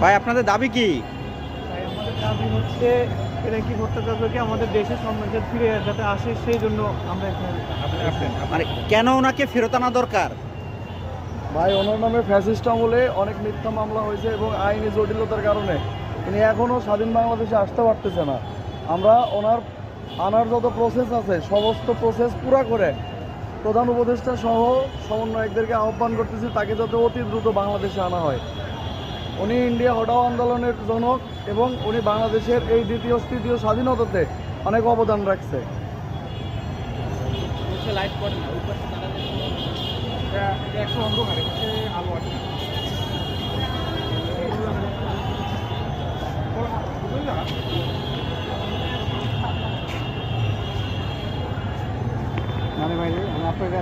ভাই আপনাদের দাবি কি? তাই আমাদের দাবি হচ্ছে এরা কি হত্যাকারীকে আমাদের দেশের সম্মানকে ফিরে যাতে আসে, সেই জন্য আমরা এখানে মানে কেন ওনাকে ফেরত আনা দরকার? ভাই ওনার নামে ফ্যাসিস্ট আমলে অনেক মিথ্যা মামলা হয়েছে এবং আইনি জটিলতার কারণে তিনি এখনও স্বাধীন বাংলাদেশে আসতে পারতেছে না। আমরা ওনার আনার যত প্রসেস আছে সমস্ত প্রসেস পুরা করে প্রধান উপদেষ্টা সহ সমন্বয়কদেরকে আহ্বান করতেছি তাকে যাতে অতি দ্রুত বাংলাদেশে আনা হয়। উনি ইন্ডিয়া হটাও আন্দোলনের জনক এবং উনি বাংলাদেশের এই দ্বিতীয় তৃতীয় স্বাধীনতাতে অনেক অবদান রাখছে। একটু অন্ধকারে আলো আছে। মানে ভাই আমি আপনাকে